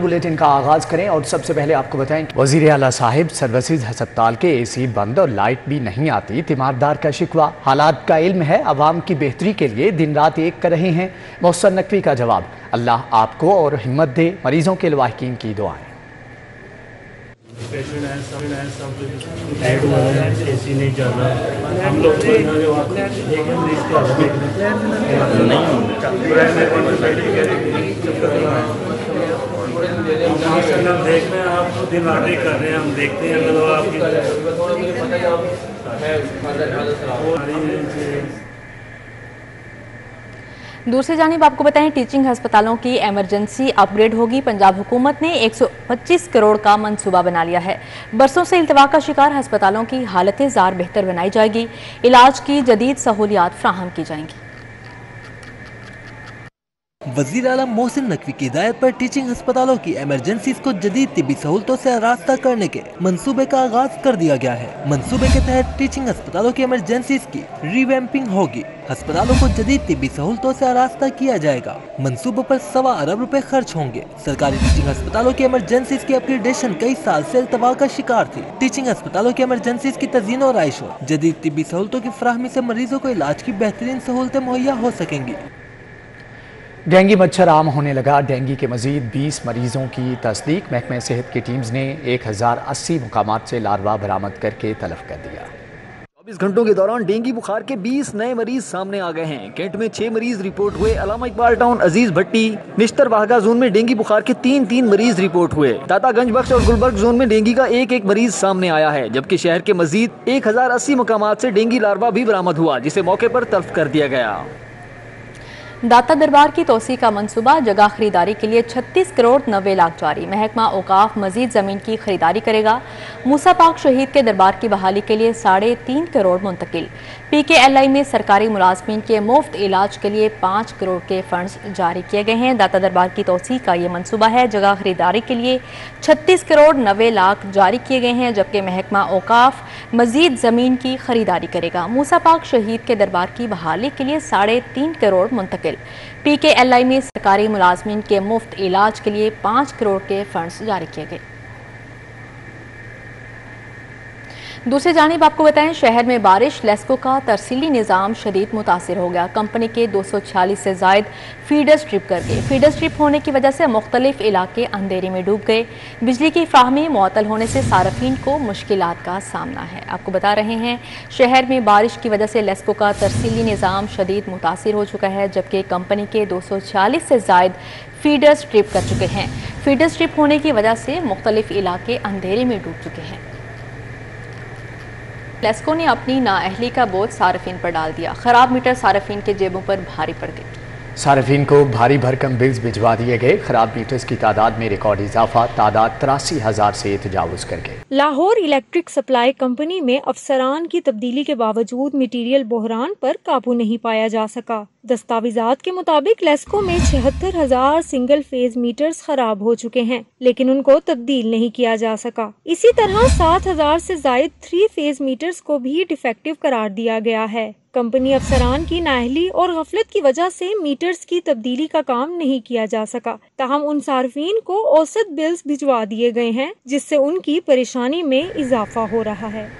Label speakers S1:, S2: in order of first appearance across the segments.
S1: Bulletin का आगाज करें और सबसे पहले आपको बताएं वजीर आला साहिब सर्विसेज अस्पताल के एसी बंद और लाइट भी नहीं आती, तीमारदार का शिकवा। हालात का इल्म है, आवाम की बेहतरी के लिए दिन रात एक कर रहे हैं। मोहसन नकवी का जवाब, अल्लाह आपको और हिम्मत दे। मरीजों के लवाहिकीन की दुआएं।
S2: पेशेंट हैं सब एड हुए हैं, एसी नहीं चल रहा। हम लोग देख रहे हैं, आप दिन रात ही कर रहे हैं, हम देखते हैं अगर आपकी
S3: दूसरी जानिब आपको बताएं टीचिंग अस्पतालों की इमरजेंसी अपग्रेड होगी। पंजाब हुकूमत ने 125 करोड़ का मंसूबा बना लिया है। बरसों से इल्तवा का शिकार अस्पतालों की हालतें ज़ार बेहतर बनाई जाएगी, इलाज की जदीद सहूलियात फ्राहम की जाएंगी।
S4: वज़ीर आला मोहसिन नकवी की हिदायत पर टीचिंग अस्पतालों की इमरजेंसीज को जदीद तिब्बी सहूलतों से आरास्ता करने के मंसूबे का आगाज कर दिया गया है। मंसूबे के तहत टीचिंग अस्पतालों की इमरजेंसीज की रिवैम्पिंग होगी। अस्पतालों को जदीद तिब्बी सहूलतों से आरास्ता किया जाएगा। मंसूबों पर 1.25 अरब रुपए खर्च होंगे। सरकारी टीचिंग अस्पतालों की इमरजेंसीज की अपग्रेडेशन कई साल से इल्तवा का शिकार थी। टीचिंग अस्पतालों की इमरजेंसीज की तज़ीन और आइशो जदीद तिब्बी सहूलतों की फराहमी से मरीजों को इलाज की बेहतरीन सहूलतें मुहैया हो सकेंगी।
S1: डेंगू मच्छर आम होने लगा। डेंगू के मजीद 20 मरीजों की तस्दीक। महकमे सेहत की टीम्स ने 1080 मुकामात से लार्वा बरामद करके तलब कर दिया।
S5: 24 घंटों के दौरान डेंगू बुखार के 20 नए मरीज सामने आ गए हैं। कैंट में 6 मरीज रिपोर्ट हुए। अलामा इकबाल टाउन, अजीज भट्टी, निश्तर वाहगा जोन में डेंगू बुखार के 3 मरीज रिपोर्ट हुए। दातागंज बख्श और गुलबर्ग जोन में डेंगू का एक मरीज सामने आया है, जबकि शहर के मजीद 1080 मुकामात से डेंगू लार्वा भी बरामद हुआ, जिसे मौके पर तल्फ कर दिया गया।
S3: दाता दरबार की तोसी का मंसूबा, जगह खरीदारी के लिए 36 करोड़ 90 लाख जारी। महकमा औकाफ मजीद जमीन की खरीदारी करेगा। मूसा पाक शहीद के दरबार की बहाली के लिए 3.5 करोड़ मुंतकिल। PKLI में सरकारी मुलाजमीन के मुफ्त इलाज के लिए 5 करोड़ के फंड्स जारी किए गए हैं। दाता दरबार की तोसी का ये मंसूबा है। जगह खरीदारी के लिए 36 करोड़ 90 लाख जारी किए गए हैं, जबकि महकमा औकाफ मजीद जमीन की खरीदारी करेगा। मूसा पाक शहीद के दरबार की बहाली के लिए 3.5 करोड़ मुंतकिल। PKLI में सरकारी मुलाजमीन के मुफ्त इलाज के लिए 5 करोड़ के फंड्स जारी किए गए। दूसरी जानिब आपको बताएं शहर में बारिश, लेस्को का तरसीली निज़ाम शदीद मुतासिर हो गया। कंपनी के 246 से जायद फीडर स्ट्रिप कर गए। फीडर स्ट्रिप होने की वजह से मुख्तलिफ इलाके अंधेरे में डूब गए। बिजली की फ्राहमी मुअत्तल होने से सारफीन को मुश्किलात का सामना है। आपको बता रहे हैं शहर में बारिश की वजह से लेस्को का तरसीली निज़ाम शदीद मुतासिर हो चुका है, जबकि कंपनी के 240 से जायद फीडर स्ट्रिप कर चुके हैं। फीडर स्ट्रिप होने की वजह से मुख्तलिफ इलाके अंधेरे में डूब चुके हैं। लेस्को ने अपनी नाअहली का बोझ सारफीन पर डाल दिया। खराब मीटर सारफीन के जेबों पर भारी पड़ गए।
S1: सारफीन को भारी भरकम बिल्स भिजवा दिए गए। खराब मीटर्स की तादाद में रिकॉर्ड इजाफा, तादाद 83,000 से तजावुज कर गए।
S6: लाहौर इलेक्ट्रिक सप्लाई कंपनी में अफसरान की तब्दीली के बावजूद मटीरियल बहरान पर काबू नहीं पाया जा सका। दस्तावेजात के मुताबिक लेस्को में 76,000 सिंगल फेज मीटर्स खराब हो चुके हैं, लेकिन उनको तब्दील नहीं किया जा सका। इसी तरह 7,000 से जायद 3 फेज मीटर्स को भी डिफेक्टिव करार दिया गया है। कंपनी अफसरान की नाअहली और गफलत की वजह से मीटर्स की तब्दीली का काम नहीं किया जा सका। ताहम उन सार्फिन को औसत बिल्स भिजवा दिए गए हैं, जिससे उनकी परेशानी में इजाफा हो रहा है।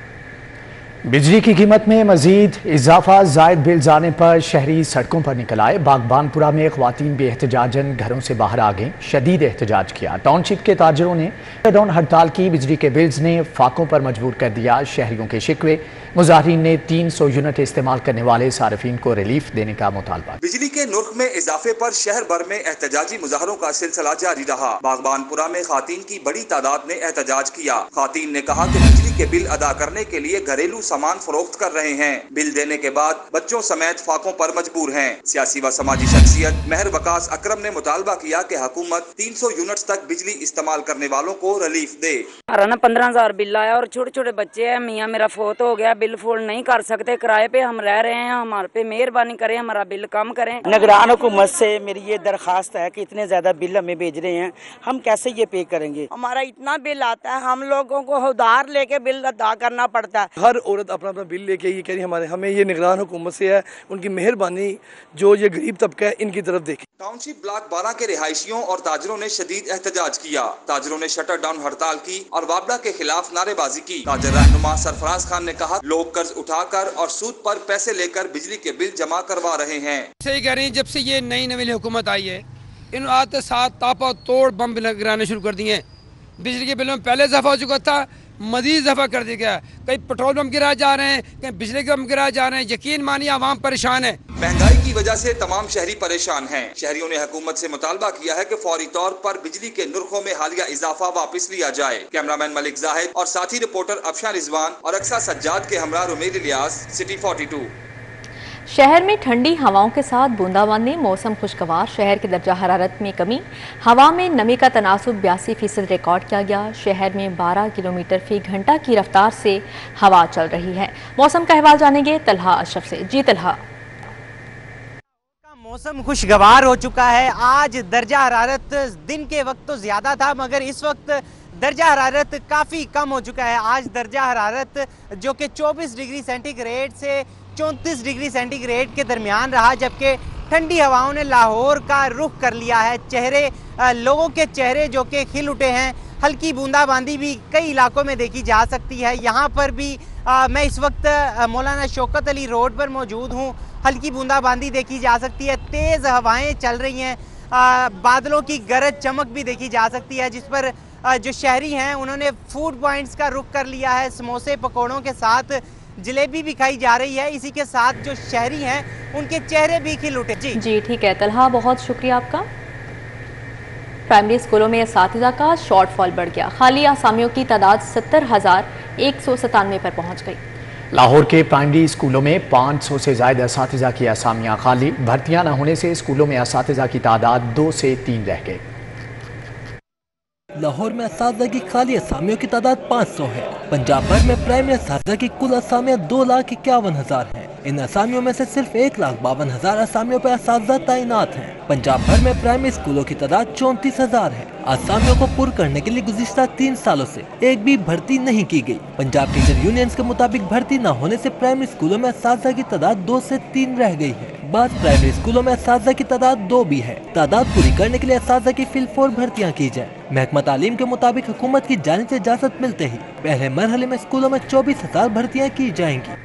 S1: बिजली की कीमत में मजीद इजाफा, जायद बिल्स आने पर शहरी सड़कों पर निकल आए। बागबानपुरा में ख्वातीन बेहतजाजन घरों से बाहर आ गईं, शदीद एहतजाज किया। टाउनशिप के ताजरों ने डाउन हड़ताल की। बिजली के बिल्स ने फाकों पर मजबूर कर दिया। शहरियों के शिकवे, मुजाहिरीन ने 300 यूनिट इस्तेमाल करने वाले सार्फिन को रिलीफ देने का मुतालबा।
S7: बिजली के नुर्ख में इजाफे पर शहर भर में एहतजाजी मुजाहरों का सिलसिला जारी रहा। बागबानपुरा में खातीन की बड़ी तादाद ने एहतजाज किया। खातीन ने कहा कि बिजली के बिल अदा करने के लिए घरेलू सामान फरोख्त कर रहे हैं। बिल देने के बाद बच्चों समेत फाकों पर मजबूर हैं। सियासी व समाजी शख्सियत महर वकास अकरम ने मुतालबा किया कि हुकूमत 300 यूनिट्स तक बिजली इस्तेमाल करने वालों को रिलीफ दे।
S8: हमारा ना 15,000 बिल आया और छोटे छोटे बच्चे हैं। मियाँ मेरा फोत हो गया, बिल फोल्ड नहीं कर सकते, किराए पे हम रह रहे हैं। हमारे पे मेहरबानी करें, हमारा बिल कम करें।
S9: निगरान हुकूमत से मेरी ये दरखास्त है कि इतने ज्यादा बिल हमें भेज रहे हैं, हम कैसे ये पे करेंगे।
S10: हमारा इतना बिल आता है, हम लोगों को उधार लेके बिल अदा करना पड़ता है।
S11: हर औरत
S10: औरत अपना अपना बिल लेके ये कह रही हमें ये निगरान हुकूमत से है, उनकी मेहरबानी जो ये गरीब तबका है इनकी तरफ देखें।
S7: टाउनशिप ब्लॉक 12 के रिहायशियों और ताजरों ने शदीद एहतजाज किया। ताजरों ने शटर डाउन हड़ताल की और वाबला के खिलाफ नारेबाजी की। ताजर रहनुमा सरफराज खान ने कहा, लोग कर्ज उठाकर और सूद पर पैसे लेकर बिजली के बिल जमा करवा रहे हैं।
S11: सही कह रही हैं, जब से ये नई नवी हुकूमत आई है इन आते साथ तापा तोड़ बम गिराने शुरू कर दिए हैं। बिजली के बिलों में पहले इजाफा हो चुका था, मजीद इजाफा कर दिया गया। कहीं पेट्रोल बम गिराए जा रहे हैं, कहीं बिजली के बम गिराए जा रहे हैं। यकीन मानिए आवाम परेशान है।
S7: महंगाई की वजह से तमाम शहरी परेशान हैं। शहरियों ने हुकूमत से मुतालबा किया है कि फौरी तौर पर बिजली के नुर्खों में हालिया इजाफा वापस लिया जाए। कैमरामैन मलिक जाहिद और साथी रिपोर्टर अफशा रिजवान और अक्सा सज्जाद के हमरा रुमेर इलियास, सिटी 42।
S3: शहर में ठंडी हवाओं के साथ बूंदाबांदी, मौसम खुशगवार। शहर के दर्जा हरारत में कमी, हवा में नमी का तनासुब 82% रिकॉर्ड किया गया। शहर में 12 किलोमीटर फी घंटा की रफ्तार से हवा चल रही है। मौसम का अहवाल जानेंगे तलहा अशरफ से। जी तलहा।
S12: मौसम खुशगवार हो चुका है। आज दर्जा हरारत दिन के वक्त तो ज़्यादा था, मगर इस वक्त दर्जा हरारत काफ़ी कम हो चुका है। आज दर्जा हरारत जो कि 24 डिग्री सेंटीग्रेड से 34 डिग्री सेंटीग्रेड के दरमियान रहा, जबकि ठंडी हवाओं ने लाहौर का रुख कर लिया है। लोगों के चेहरे जो कि खिल उठे हैं। हल्की बूंदाबांदी भी कई इलाकों में देखी जा सकती है। यहाँ पर भी मैं इस वक्त मौलाना शौकत अली रोड पर मौजूद हूँ। हल्की बूंदाबांदी देखी जा सकती है, तेज़ हवाएं चल रही हैं, बादलों की गरज चमक भी देखी जा सकती है, जिस पर जो शहरी हैं उन्होंने फूड पॉइंट्स का रुख कर लिया है। समोसे पकौड़ों के साथ जलेबी भी खाई जा रही है। इसी के साथ जो शहरी हैं उनके चेहरे भी खिल उठे।
S3: जी ठीक है तलहा, बहुत शुक्रिया आपका। प्राइमरी स्कूलों में असातिज़ा का शॉर्टफॉल बढ़ गया। खाली आसामियों की तादाद 70,197 पर पहुंच गई।
S1: लाहौर के प्राइमरी स्कूलों में 500 से ज़्यादा असातिज़ा की असामियाँ खाली। भर्तियाँ न होने से स्कूलों में असातिज़ा की तादाद 2 से 3 रह गई।
S4: लाहौर में असातिज़ा की खाली असामियों की तादाद 500 है। पंजाब भर में प्राइमरी असातिज़ा की कुल असामियाँ 2,51,000 हैं। इन असामियों में से सिर्फ 1,52,000 असामियों पर असातिज़ा तैनात हैं। पंजाब भर में प्राइमरी स्कूलों की तादाद 34,000 है। असामियों को पुर करने के लिए गुज़िश्ता 3 सालों से एक भी भर्ती नहीं की गई। पंजाब टीचर यूनियंस के मुताबिक भर्ती न होने से प्राइमरी स्कूलों में असातिज़ा की तादाद 2 से 3 रह गई है। बाद प्राइमरी स्कूलों में असातिज़ा की तादाद 2 भी है। तादाद पूरी करने के लिए असातिज़ा की फिलफोर भर्तियाँ की जाए। महकमा तालीम के मुताबिक हुकूमत की जानिब से इजाज़त मिलते ही पहले मरहले में स्कूलों में 24,000 भर्तियाँ की जाएंगी।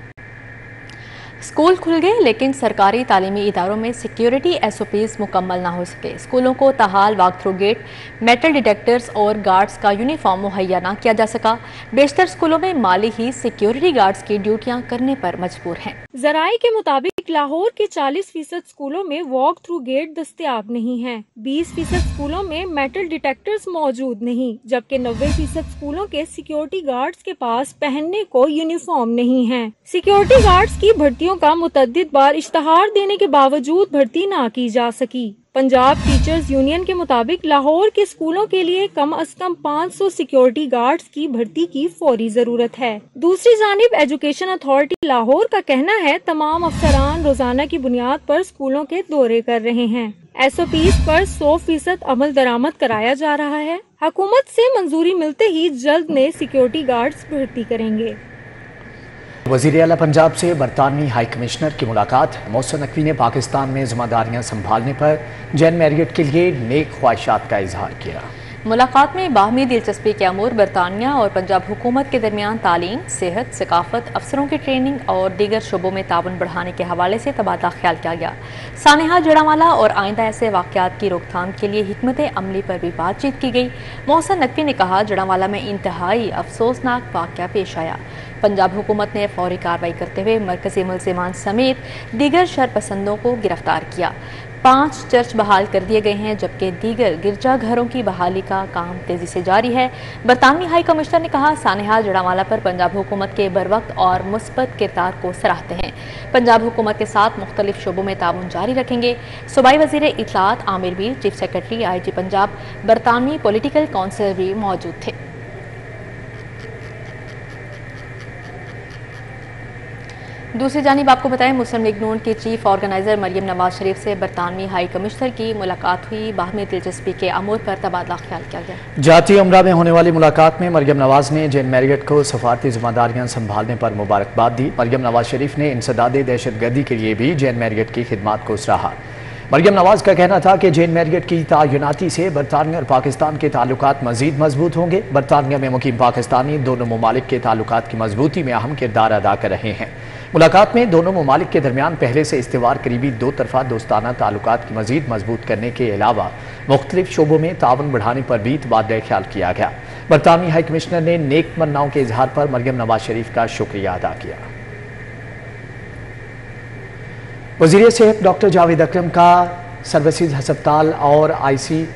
S3: स्कूल खुल गए लेकिन सरकारी तालीमी इदारों में सिक्योरिटी SOPs मुकम्मल ना हो सके। स्कूलों को ताहाल walk through gate, metal detectors और गार्ड्स का यूनिफॉर्म मुहैया ना किया जा सका। बेशतर स्कूलों में माली ही सिक्योरिटी गार्ड्स की ड्यूटियां करने पर मजबूर हैं।
S6: ज़राए के मुताबिक लाहौर के 40% स्कूलों में वॉक थ्रू गेट दस्तयाब नहीं है। 20% स्कूलों में मेटल डिटेक्टर्स मौजूद नहीं, जबकि 90% स्कूलों के सिक्योरिटी गार्ड्स के पास पहनने को यूनिफॉर्म नहीं है। सिक्योरिटी गार्ड्स की भर्तियों का मुतअद्दिद बार इश्तहार देने के बावजूद भर्ती ना की जा सकी। पंजाब टीचर्स यूनियन के मुताबिक लाहौर के स्कूलों के लिए कम अज कम 500 सिक्योरिटी गार्ड्स की भर्ती की फौरी जरूरत है। दूसरी जानिब एजुकेशन अथॉरिटी लाहौर का कहना है तमाम अफसरान रोजाना की बुनियाद पर स्कूलों के दौरे कर रहे हैं। SOPs पर 100% अमल दरामद कराया जा रहा है। हुकूमत से मंजूरी मिलते ही जल्द में सिक्योरिटी गार्ड्स भर्ती करेंगे।
S1: वज़ीर आला पंजाब से बरतानवी हाई कमिश्नर की मुलाकात। मोहसिन नकवी ने पाकिस्तान में जिम्मेदारियां संभालने पर जैन मैरियट के लिए नेक ख्वाहिशात का इजहार किया।
S3: मुलाकात में बाहमी दिलचस्पी के अमूर बरतानिया और पंजाब हुकूमत के दरमियान तालीम, सेहत, सकाफत, अफसरों की ट्रेनिंग और दीगर शोबों में ताउन बढ़ाने के हवाले से तबादला ख्याल किया गया। सानेहा जड़ावाला और आइंदा ऐसे वाक़यात की रोकथाम के लिए हिकमत अमली पर भी बातचीत की गई। मोहसिन नकवी ने कहा जड़ावाला में इंतहाई अफसोसनाक वाक़या पेश आया। पंजाब हुकूमत ने फौरी कार्रवाई करते हुए मरकजी मुल्ज़िमान समेत दीगर शरपसंदों को गिरफ्तार किया। 5 चर्च बहाल कर दिए गए हैं, जबकि दीगर गिरजाघरों की बहाली का काम तेजी से जारी है। बरतानवी हाई कमिश्नर ने कहा सानेहा जड़ावाला पर पंजाब हुकूमत के बरवक्त और मुस्बत किरदार को सराहते हैं। पंजाब हुकूमत के साथ मुख्तलिफ शोबों में ताउन जारी रखेंगे। सूबाई वज़ीर इत्तलात Amir Mir, chief secretary IG Punjab, बरतानवी पॉलिटिकल काउंसिलर भी मौजूद थे। दूसरी जानिब आपको बताएं, मुस्लिम लीग नून की चीफ ऑर्गेनाइजर मरियम नवाज शरीफ से बरतानवी हाई कमिश्नर की मुलाकात हुई। बाहमी दिलचस्पी के अमूर पर तबादला ख्याल किया गया।
S1: जाती उम्रा में होने वाली मुलाकात में मरियम नवाज ने जेन मैरियट को सफारती जिम्मेदारियां संभालने पर मुबारकबाद दी। मरियम नवाज शरीफ ने इंसदादे दहशतगर्दी के लिए भी जेन मैरियट की खिदमात को सराहा। मरियम नवाज का कहना था कि जेन मैरियट की तैनाती से बरतानिया और पाकिस्तान के ताल्लुकात मजीद मजबूत होंगे। बरतानिया में मुकीम पाकिस्तानी दोनों ममालिक के ताल्लुकात की मजबूती में अहम किरदार अदा कर रहे हैं। मुलाकात में दोनों ममालिक के दरमियान पहले से इस्तेवार करीबी दो तरफा दोस्ताना ताल्लुकात की मजीद मजबूत करने के अलावा मुख्तलिफ शोबों में ताउन बढ़ाने पर भी तबादला ख्याल किया गया। बरतानवी हाई कमिश्नर ने नेक तमन्नाओं के इजहार पर मरियम नवाज शरीफ का शुक्रिया अदा किया। वज़ीर सेहत डॉक्टर जावेद अकरम का सर्विसेज हस्पताल और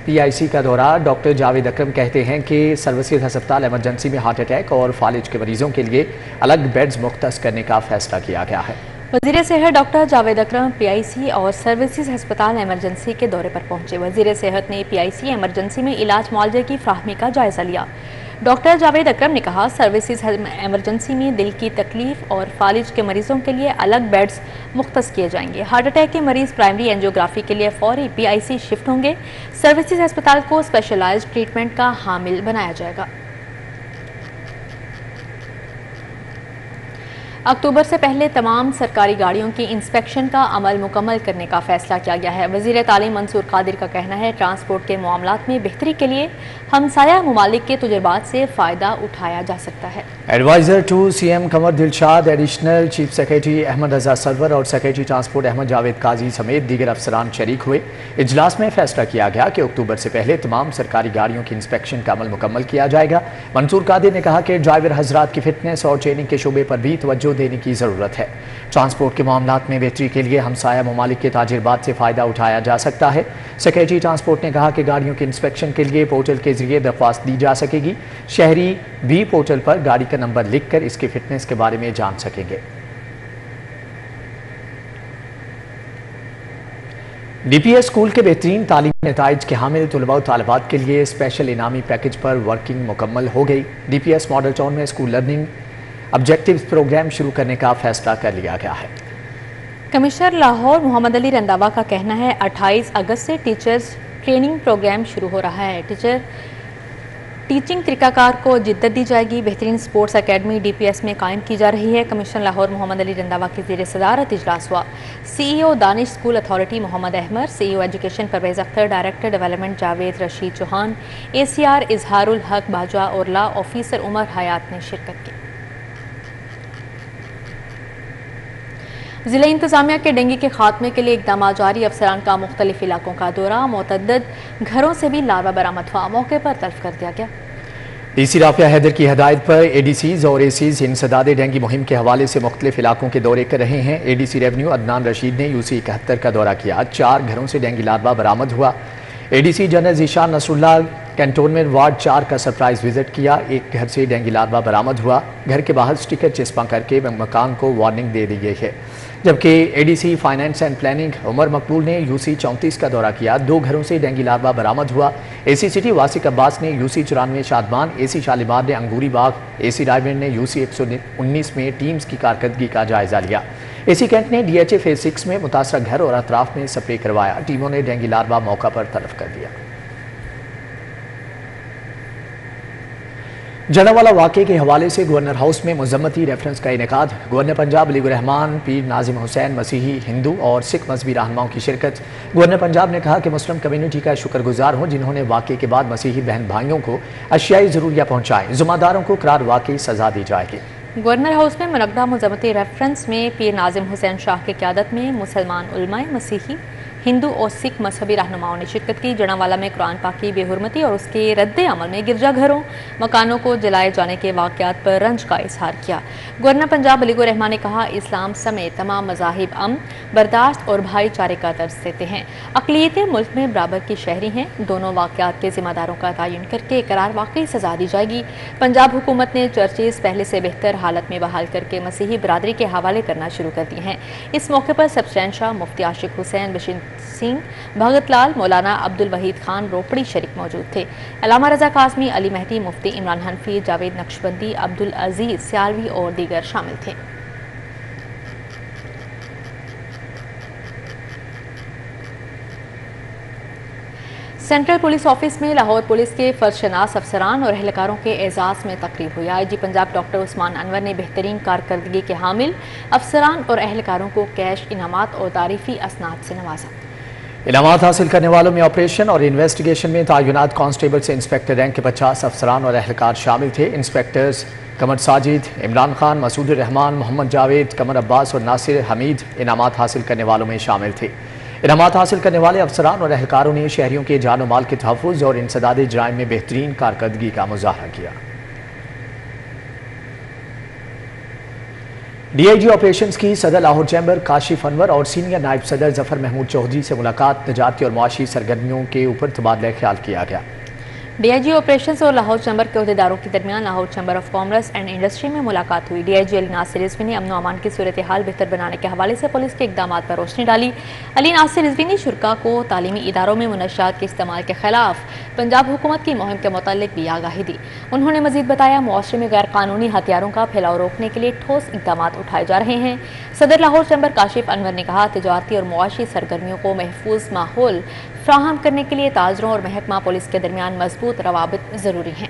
S1: PIC का दौरा। डॉक्टर जावेद अकरम कहते हैं कि सर्विसेज हस्पताल इमरजेंसी में हार्ट अटैक और फालिज के मरीजों के लिए अलग बेड्स मुख्तस करने का फैसला किया गया है।
S3: वज़ीर सेहत डॉक्टर जावेद अकरम PIC और सर्विसेज हस्पताल इमरजेंसी के दौरे पर पहुंचे। वज़ीर सेहत ने PIC इमरजेंसी में इलाज मुआवजे की फ्राहमी का जायजा लिया। डॉक्टर जावेद अकरम ने कहा, सर्विसेज इमरजेंसी में दिल की तकलीफ और फालिज के मरीजों के लिए अलग बेड्स मुख्तस किए जाएंगे। हार्ट अटैक के मरीज प्राइमरी एंजियोग्राफी के लिए फौरी PIC शिफ्ट होंगे। सर्विसेज अस्पताल को स्पेशलाइज्ड ट्रीटमेंट का हामिल बनाया जाएगा। अक्टूबर से पहले तमाम सरकारी गाड़ियों की इंस्पेक्शन का अमल मुकम्मल करने का फैसला किया गया है। वज़ीर तालीम मंसूर कादिर का कहना है, ट्रांसपोर्ट के मामलात में बेहतरी के लिए हमसाया ममालिक के तजुर्बात से फ़ायदा उठाया जा सकता है।
S1: Advisor to CM Qamar Dilshad, additional chief secretary Ahmad Raza Sarwar और सेक्रेटरी ट्रांसपोर्ट अहमद जावेद काजी समेत दीगर अफसरान शरीक हुए। इजलास में फैसला किया गया कि अक्टूबर से पहले तमाम सरकारी गाड़ियों की इंस्पेक्शन का अमल मुकम्मल किया जाएगा। मंसूर कादिर ने कहा कि ड्राइवर हजरात की फिटनेस और ट्रेनिंग के शोबे पर भी तवज्जो देने की ज़रूरत है। ट्रांसपोर्ट के मामलात में बेहतरी के लिए हमसाया ममालिक के ताजिरबात से फ़ायदा उठाया जा सकता है। सेक्रेटरी ट्रांसपोर्ट ने कहा कि गाड़ियों के इंस्पेक्शन के लिए पोर्टल के जरिए दरख्वास्त दी जा सकेगी। शहरी भी पोर्टल पर गाड़ी का नंबर लिखकर इसकी फिटनेस के बारे में जान सकेंगे। DPS स्कूल के बेहतरीन तालीमी नताइज के हामिल तलबा और तालिबात के लिए स्पेशल इनामी पैकेज पर वर्किंग मुकम्मल हो गई। DPS मॉडल टाउन में स्कूल लर्निंग ऑब्जेक्टिव्स प्रोग्राम शुरू करने का फैसला कर लिया गया है।
S3: कमिश्नर लाहौर मोहम्मद अली रंधावा का कहना है, 28 अगस्त से टीचर्स ट्रेनिंग प्रोग्राम शुरू हो रहा है। टीचिंग तरीकाकार को जिद्दत दी जाएगी। बेहतरीन स्पोर्ट्स एकेडमी DPS में कायम की जा रही है। कमिश्नर लाहौर मोहम्मद अली रंधावा की ज़ेर सदारत इजलास हुआ। CEO Danish school authority Mohammad Ahmad, CEO education Parvez Akhtar, director development Javed Rashid Chauhan, ACR Izharul Haq Bajwa और लॉ ऑफिसर उमर हयात ने शिरकत की। ज़िला इंतज़ामिया के डेंगू के खात्मे के लिए इक़दाम जारी। अफसरान का मुख्तलिफ इलाकों का दौरा। मुतअद्दिद घरों से भी लार्वा बरामद हुआ। मौके पर तल्फ कर दिया गया।
S1: DC राफिया हैदर की हदायत पर ADCs और ACs इंसदादे डेंगू मुहिम के हवाले से मुख्तलिफ इलाकों के दौरे कर रहे हैं। ADC रेवन्यू अदनान रशीद ने UC 71 का दौरा किया। 4 घरों से डेंगू लार्वा बरामद हुआ। ADC general Zeeshan Nasrullah cantonment ward 4 का सरप्राइज विजिट किया। एक घर से डेंगू लार्वा बरामद हुआ। घर के बाहर स्टिकर चिपका करके मकान को वार्निंग दे दी गई है। जबकि ADC finance and planning Umar Maqbool ने UC 34 का दौरा किया। 2 घरों से डेंगू लार्वा बरामद हुआ। AC सिटी वासिक अब्बास ने UC 94 शादमान, AC शालीमार ने अंगूरी बाग, AC रायवेंड ने UC 119 में टीम्स की कारकर्दगी का जायजा लिया। AC कैंट ने DHA फेज 6 में मुतासरा घर और अतराफ में स्प्रे करवाया। टीमों ने डेंगू लार्वा मौका पर तलब कर दिया। जनावाला वाक़े के हवाले से गवर्नर हाउस में मुज़म्मती रेफरेंस का इनेकाद। गवर्नर पंजाब अली रहमान, पीर नाजिम हुसैन, मसीही, हिंदू और सिख मजहबी रहनुमाओं की शिरकत। गवर्नर पंजाब ने कहा कि मुस्लिम कम्युनिटी का शुक्रगुजार हूँ जिन्होंने वाक़े के बाद मसीही बहन भाइयों को अशियाई ज़रूरिया पहुँचाएँ। ज़िम्मेदारों को करार वाक़ई सजा दी जाएगी।
S3: गवर्नर हाउस में मुनक़दा मुज़म्मती रेफरेंस में पीर नाजिम हुसैन शाह की क़यादत में मुसलमान उलमाए, मसीही, हिंदू और सिख मजहबी रहनुमाओं ने शिरकत की। जनावाला में कुरान पाक की बेहुरमती और उसके रद्द अमल में गिरजाघरों, मकानों को जलाए जाने के वाक़यात पर रंज का इजहार किया। गवर्नर पंजाब अली रहमान ने कहा, इस्लाम समेत तमाम मज़ाहिब अमन, बर्दाश्त और भाईचारे का दर्ज देते हैं। अक़लियतें मुल्क में बराबर की शहरी हैं। दोनों वाक़यात के ज़िम्मेदारों का तयन करके करार वाकई सजा दी जाएगी। पंजाब हुकूमत ने चर्चेज़ पहले से बेहतर हालत में बहाल करके मसीही बरादरी के हवाले करना शुरू कर दिए हैं। इस मौके पर सब्सटैंशा मुफ्ती आशिक हुसैन, बशीर सिंह, भगत लाल, मौलाना अब्दुल वहीद खान रोपड़ी शरीक मौजूद थे। अलामा रजा काज़मी, अली मेहदी, मुफ्ती इमरान हनफी, जावेद नक्शबंदी, अब्दुल अजीज सियालवी और दीगर शामिल थे। सेंट्रल पुलिस ऑफिस में लाहौर पुलिस के फर्जशनास अफसरान और एहलकारों के एजाज़ में तकरीब हुई। IG पंजाब डॉक्टर उस्मान अनवर ने बेहतरीन कारकर्दगी के हामिल अफसरान और एहलकारों को कैश इनामात और तारीफी असनाद से नवाजा।
S1: इनामात हासिल करने वालों में ऑपरेशन और इन्वेस्टिगेशन में तयनात कांस्टेबल से इंस्पेक्टर रैंक के 50 अफसरान और एहलकार शामिल थे। इंस्पेक्टर्स कमर साजिद, इमरान खान, मसूद रहमान, मोहम्मद जावेद, कमर अब्बास और नासिर हमीद इनामात हासिल करने वालों में शामिल थे। इनामात हासिल करने वाले अफसरान और एहलकारों ने शहरियों के जान और माल के तहफ़्फ़ुज़ और इंसदाद जराइम में बेहतरीन कारकर्दगी का मुज़ाहरा किया। DIG ऑपरेशंस की सदर लाहौर चैम्बर काशिफ अनवर और सीनियर नायब सदर जफर महमूद चौधरी से मुलाकात, तजारती और मुआशी सरगर्मियों के ऊपर तबादला ख्याल किया गया।
S3: DIG ऑपरेशंस और लाहौर चैम्बर के अहदेदारों के दरमियान Lahore chamber of commerce and industry में मुलाकात हुई। DIG अली नासिर रिजवी ने अमन व अमान की सूरत हाल बेहतर बनाने के हवाले से पुलिस के इकदाम पर रोशनी डाली। अली नासिर रिजवी ने शुरा को तालीमी इदारों में मुनशियात के इस्तेमाल के खिलाफ पंजाब हुकूमत की मुहिम के मुतालिक भी आगाही दी। उन्होंने मजीद बताया, मुआशरे में गैर कानूनी हथियारों का फैलाव रोकने के लिए ठोस इकदाम उठाए जा रहे हैं। सदर लाहौर चैम्बर काशिफ अनवर ने कहा, तजारती और मुआशी सरगर्मियों को महफूज माहौल फ्राहम करने के लिए ताजरों और महकमा पुलिस के दरमियान मजबूत रवाबित जरूरी हैं।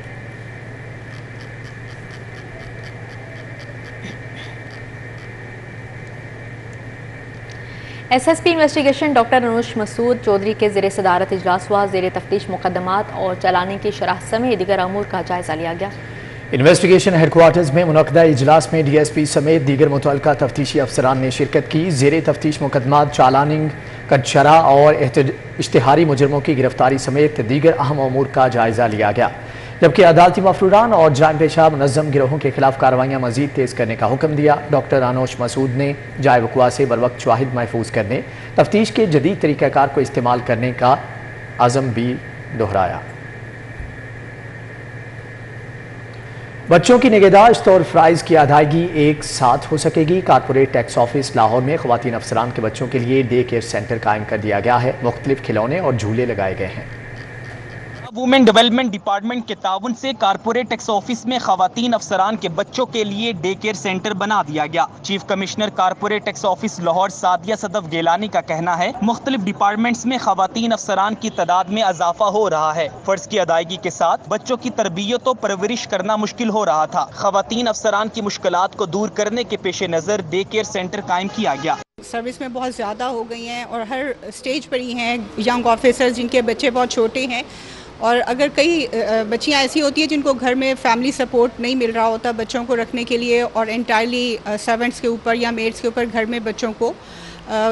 S3: SSP इन्वेस्टिगेशन डॉक्टर अनुज मसूद चौधरी के ज़ेरे सदारत इजलास हुआ। ज़ेरे तफ्तीश मुकदमात और चलाने की शरह समेत दीगर अमूर का जायजा लिया गया।
S1: इन्वेस्टिगेशन हेडक्वार्टर्स में मुनक़दा इजलास में DSP समेत दीगर मुतल्लिका तफ्तीशी अफसरान ने शिरकत की। ज़ेरे तफ्तीश मुकदमात, चालानिंग, कटशरा और इश्तिहारी मुजरमों की गिरफ्तारी समेत दीगर अहम अमूर का जायजा लिया गया, जबकि अदालती मफरूरान और जाम पेशा मुनज़्ज़म गिरोहों के खिलाफ कार्रवाइयाँ मजीद तेज़ करने का हुक्म दिया। डॉक्टर अनुज मसूद ने जाए वक़्वा से बरवक्त शाहिद महफूज करने, तफ्तीश के जदीद तरीक़ाकार को इस्तेमाल करने का अज़म भी दोहराया। बच्चों की निगहदाश्त और फ़राइज़ की अदायगी एक साथ हो सकेगी। कारपोरेट टैक्स ऑफिस लाहौर में ख़वातीन अफसरान के बच्चों के लिए डे केयर सेंटर कायम कर दिया गया है। मुख्तलिफ खिलौने और झूले लगाए गए हैं।
S13: वुमेन डेवलपमेंट डिपार्टमेंट के ताउन से कारपोरेट टैक्स ऑफिस में खवातीन अफसरान के बच्चों के लिए डे केयर सेंटर बना दिया गया। Chief commissioner corporate tax office Lahore Sadia Sadaf Gilani का कहना है, मुख्तलिफ डिपार्टमेंट्स में खवातीन अफसरान की तादाद में इजाफा हो रहा है। फर्ज की अदायगी के साथ बच्चों की तरबियत और परवरिश करना मुश्किल हो रहा था। खवातीन अफसरान की मुश्किलात को दूर करने के पेश नज़र डे केयर सेंटर कायम किया गया।
S14: सर्विस में बहुत ज़्यादा हो गई हैं और हर स्टेज पर ही हैं यंग ऑफिसर्स जिनके बच्चे बहुत छोटे हैं, और अगर कई बच्चियां ऐसी होती हैं जिनको घर में फैमिली सपोर्ट नहीं मिल रहा होता बच्चों को रखने के लिए, और एंटायरली सर्वेंट्स के ऊपर या मेड्स के ऊपर घर में बच्चों को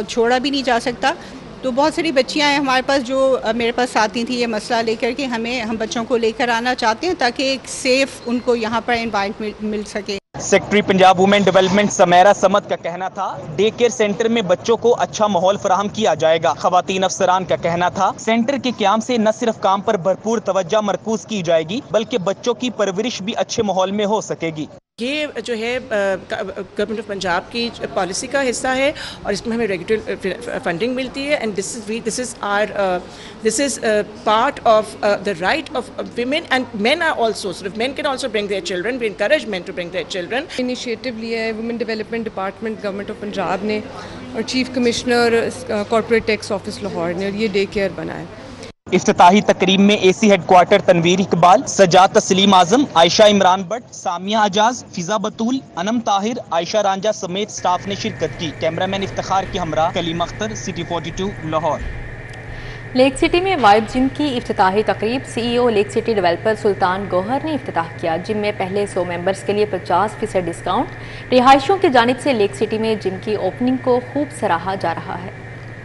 S14: छोड़ा भी नहीं जा सकता, तो बहुत सारी बच्चियां हैं हमारे पास जो मेरे पास आती थी ये मसला लेकर के हम बच्चों को लेकर आना चाहते हैं ताकि एक सेफ उनको यहाँ पर एनवायरनमेंट मिल सके।
S13: Secretary Punjab women development Samera Samad का कहना था, डे केयर सेंटर में बच्चों को अच्छा माहौल फराहम किया जाएगा। खवातीन अफसरान का कहना था, सेंटर के क़याम से न सिर्फ काम पर भरपूर तवज्जो मरकूज की जाएगी बल्कि बच्चों की परवरिश भी अच्छे माहौल में हो सकेगी।
S15: ये जो है गवर्नमेंट ऑफ पंजाब की पॉलिसी का हिस्सा है और इसमें हमें रेगुलर फंडिंग मिलती है, and this is part of the right of women and men are also, sort of men can also bring their children, we encourage men to bring their children।
S16: Initiative लिया है women development department government of Punjab ने और chief commissioner corporate tax office Lahore ने, और ये day care बनाया।
S13: इफ्तिताही तकरीब में AC हेडक्वार्टर तनवीर इकबाल, सजाद तस्लीम आजम, आयशा इमरान भट्ट, सामिया आजाज, फिजा बतूल, अनम ताहिर, आयशा रांझा समेत स्टाफ ने शिरकत की। कैमरामैन इफ्तिखार के हमरा Kaleem Akhtar, city 42 Lahore.
S3: Lake City में वाइब जिम की इफ्तिताही तकरीब CEO Lake City developer Sultan Gauhar ने इफ्तिताह किया। जिम में पहले 100 मेंबर्स के लिए 50% डिस्काउंट। रिहायशियों की जानिब से लेक सिटी में जिम की ओपनिंग को खूब सराहा जा रहा है।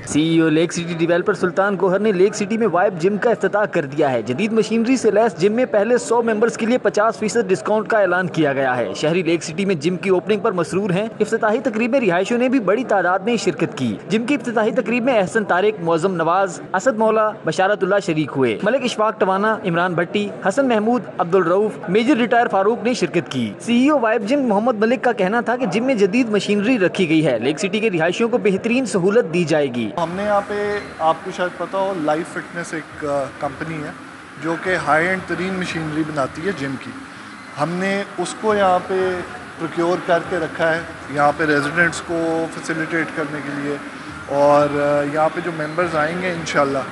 S5: CEO Lake City developer Sultan Gauhar ने लेक सिटी में वाइब जिम का इफ्तिताह कर दिया है। जदीद मशीनरी से लैस जिम में पहले 100 मेंबर्स के लिए 50% डिस्काउंट का ऐलान किया गया है। शहरी लेक सिटी में जिम की ओपनिंग पर मसरूर हैं। इफ्तिताही तकरीब में रिहायशियों ने भी बड़ी तादाद में शिरकत की। जिम की इफ्तिताही तकरीब में अहसन तारिक, मौजम नवाज, असद मौला, बशारतुल्लाह शरीक हुए। मलिक इशफाक टवाना, इमरान भट्टी, हसन महमूद, अब्दुल रऊफ, मेजर रिटायर फारूक ने शिरकत की। CEO vibe gym Mohammad Malik का कहना था कि जिम में जदीद मशीनरी रखी गई है। लेक सिटी के रिहायशियों को बेहतरीन सहूलत दी जाएगी।
S17: हमने यहाँ पे, आपको शायद पता हो, लाइफ फिटनेस एक कंपनी है जो कि हाई एंड तरीन मशीनरी बनाती है जिम की। हमने उसको यहाँ पे प्रोक्योर करके रखा है यहाँ पे रेजिडेंट्स को फैसिलिटेट करने के लिए, और यहाँ पे जो मेंबर्स आएंगे इंशाल्लाह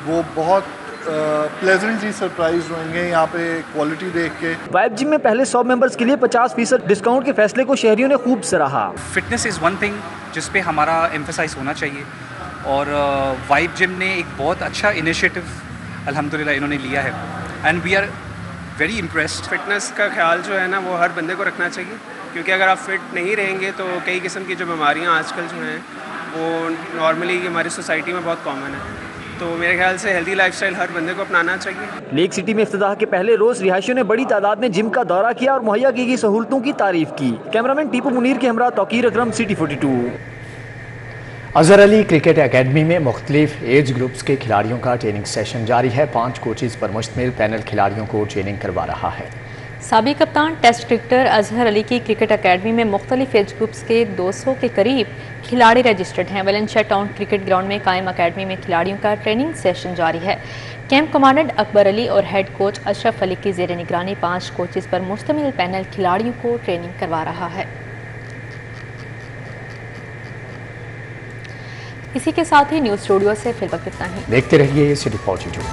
S17: वो बहुत प्लेजेंटली सरप्राइज होंगे यहाँ पे क्वालिटी देख के।
S5: वाइब जिम में पहले 100 मेंबर्स के लिए 50% डिस्काउंट के फैसले को शहरियों ने खूब सराहा।
S18: फिटनेस इज़ वन थिंग जिस पे हमारा एम्फेसाइज होना चाहिए और वाइब जिम ने एक बहुत अच्छा इनिशिएटिव अल्हम्दुलिल्लाह इन्होंने लिया है and we are very impressed.
S19: Fitness का ख्याल जो है ना वो हर बंदे को रखना चाहिए, क्योंकि अगर आप फिट नहीं रहेंगे तो कई किस्म की जो बीमारियाँ आजकल जो हैं वो नॉर्मली हमारी सोसाइटी में बहुत कॉमन है। तो मेरे ख्याल से हेल्दी लाइफस्टाइल हर बंदे को अपनाना चाहिए।
S5: लेक सिटी में इफ्तिताह के पहले रोज रिहायशियों ने बड़ी तादाद में जिम का दौरा किया और मुहैया की गई सहूलतों की तारीफ की। कैमरामैन टीपू मुनीर के हमरा Tauqeer Akram, city 42।
S1: Azhar Ali cricket academy में मुख्तलिफ एज ग्रुप्स के खिलाड़ियों का ट्रेनिंग सेशन जारी है। 5 कोचेज पर मुश्तमिल पैनल खिलाड़ियों को ट्रेनिंग करवा रहा है।
S3: साबिक कप्तान टेस्ट क्रिकेटर अजहर अली की क्रिकेट एकेडमी में मुख्तलिफ एज ग्रुप्स के 200 के करीब खिलाड़ी रजिस्टर्ड हैं। वेलेंशिया टाउन क्रिकेट ग्राउंड में कायम एकेडमी में खिलाड़ियों का ट्रेनिंग सेशन जारी है। कैंप कमांडेंट अकबर अली और हेड कोच अशरफ अली की ज़ेर निगरानी 5 कोचेज पर मुश्तमिल पैनल खिलाड़ियों को ट्रेनिंग करवा रहा है। इसी के साथ ही न्यूज़ स्टूडियो से फिर वक्त इतना ही।
S1: देखते रहिए सिटी 42।